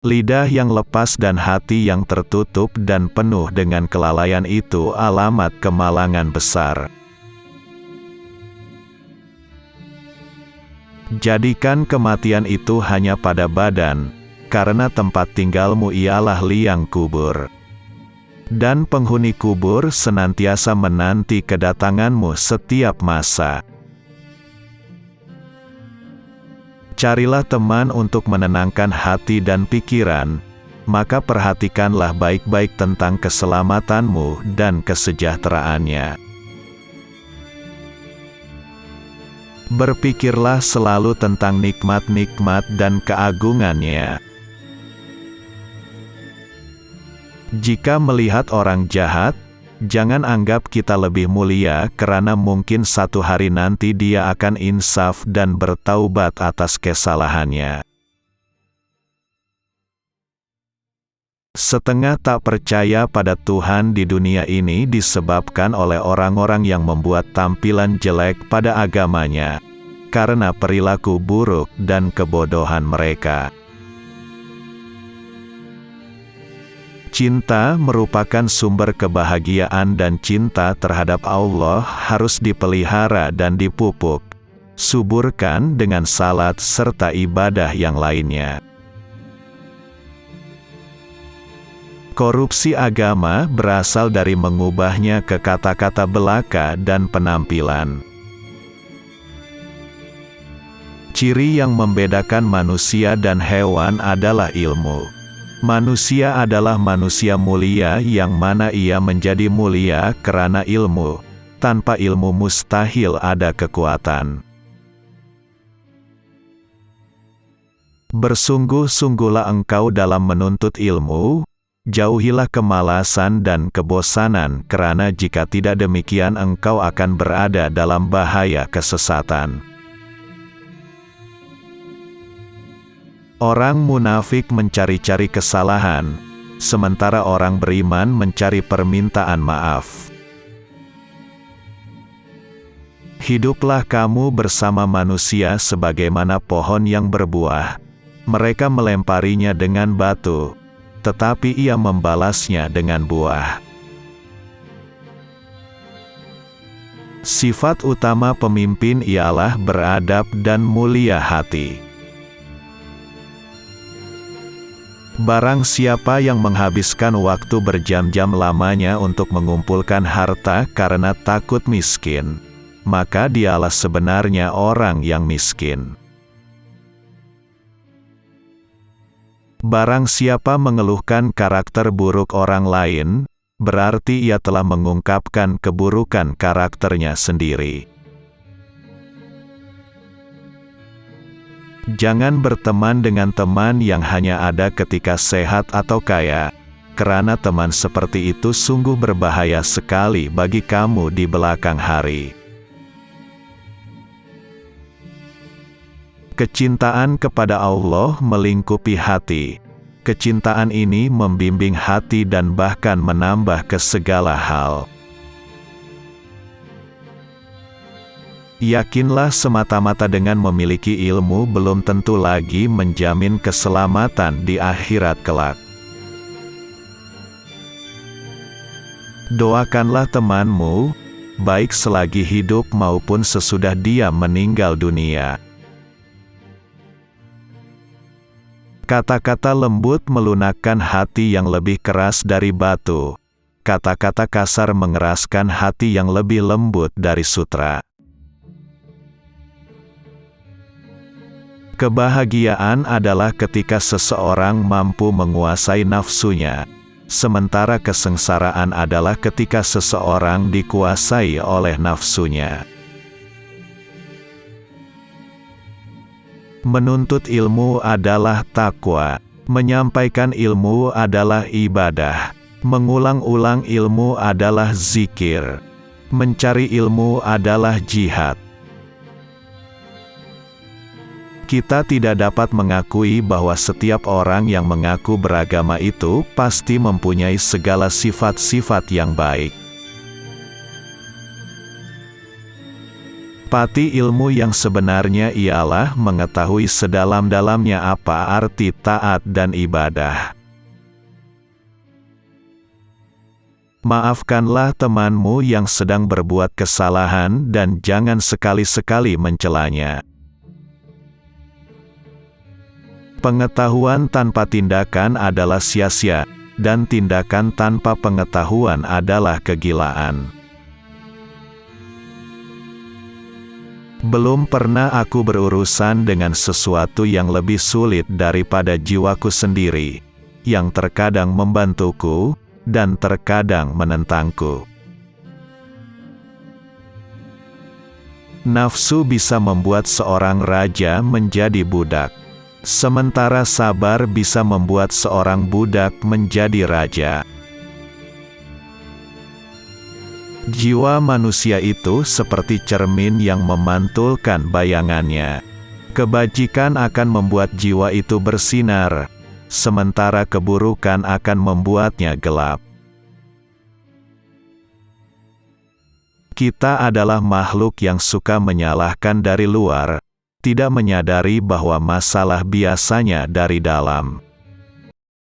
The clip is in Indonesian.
Lidah yang lepas dan hati yang tertutup dan penuh dengan kelalaian itu alamat kemalangan besar. Jadikan kematian itu hanya pada badan, karena tempat tinggalmu ialah liang kubur. Dan penghuni kubur senantiasa menanti kedatanganmu setiap masa. Carilah teman untuk menenangkan hati dan pikiran, maka perhatikanlah baik-baik tentang keselamatanmu dan kesejahteraannya. Berpikirlah selalu tentang nikmat-nikmat dan keagungannya. Jika melihat orang jahat, jangan anggap kita lebih mulia karena mungkin satu hari nanti dia akan insaf dan bertaubat atas kesalahannya. Setengah tak percaya pada Tuhan di dunia ini disebabkan oleh orang-orang yang membuat tampilan jelek pada agamanya, karena perilaku buruk dan kebodohan mereka. Cinta merupakan sumber kebahagiaan dan cinta terhadap Allah harus dipelihara dan dipupuk, suburkan dengan salat serta ibadah yang lainnya. Korupsi agama berasal dari mengubahnya ke kata-kata belaka dan penampilan. Ciri yang membedakan manusia dan hewan adalah ilmu. Manusia adalah manusia mulia yang mana ia menjadi mulia karena ilmu. Tanpa ilmu mustahil ada kekuatan. Bersungguh-sungguhlah engkau dalam menuntut ilmu, jauhilah kemalasan dan kebosanan karena jika tidak demikian engkau akan berada dalam bahaya kesesatan. Orang munafik mencari-cari kesalahan, sementara orang beriman mencari permintaan maaf. Hiduplah kamu bersama manusia sebagaimana pohon yang berbuah. Mereka melemparinya dengan batu, tetapi ia membalasnya dengan buah. Sifat utama pemimpin ialah beradab dan mulia hati. Barang siapa yang menghabiskan waktu berjam-jam lamanya untuk mengumpulkan harta karena takut miskin, maka dialah sebenarnya orang yang miskin. Barang siapa mengeluhkan karakter buruk orang lain, berarti ia telah mengungkapkan keburukan karakternya sendiri. Jangan berteman dengan teman yang hanya ada ketika sehat atau kaya, karena teman seperti itu sungguh berbahaya sekali bagi kamu di belakang hari. Kecintaan kepada Allah melingkupi hati. Kecintaan ini membimbing hati dan bahkan menambah ke segala hal. Yakinlah semata-mata dengan memiliki ilmu belum tentu lagi menjamin keselamatan di akhirat kelak. Doakanlah temanmu, baik selagi hidup maupun sesudah dia meninggal dunia. Kata-kata lembut melunakkan hati yang lebih keras dari batu. Kata-kata kasar mengeraskan hati yang lebih lembut dari sutra. Kebahagiaan adalah ketika seseorang mampu menguasai nafsunya, sementara kesengsaraan adalah ketika seseorang dikuasai oleh nafsunya. Menuntut ilmu adalah takwa, menyampaikan ilmu adalah ibadah, mengulang-ulang ilmu adalah zikir, mencari ilmu adalah jihad. Kita tidak dapat mengakui bahwa setiap orang yang mengaku beragama itu pasti mempunyai segala sifat-sifat yang baik. Pati ilmu yang sebenarnya ialah mengetahui sedalam-dalamnya apa arti taat dan ibadah. Maafkanlah temanmu yang sedang berbuat kesalahan dan jangan sekali-sekali mencelanya. Pengetahuan tanpa tindakan adalah sia-sia, dan tindakan tanpa pengetahuan adalah kegilaan. Belum pernah aku berurusan dengan sesuatu yang lebih sulit daripada jiwaku sendiri, yang terkadang membantuku, dan terkadang menentangku. Nafsu bisa membuat seorang raja menjadi budak, sementara sabar bisa membuat seorang budak menjadi raja. Jiwa manusia itu seperti cermin yang memantulkan bayangannya. Kebajikan akan membuat jiwa itu bersinar, sementara keburukan akan membuatnya gelap. Kita adalah makhluk yang suka menyalahkan dari luar, tidak menyadari bahwa masalah biasanya dari dalam.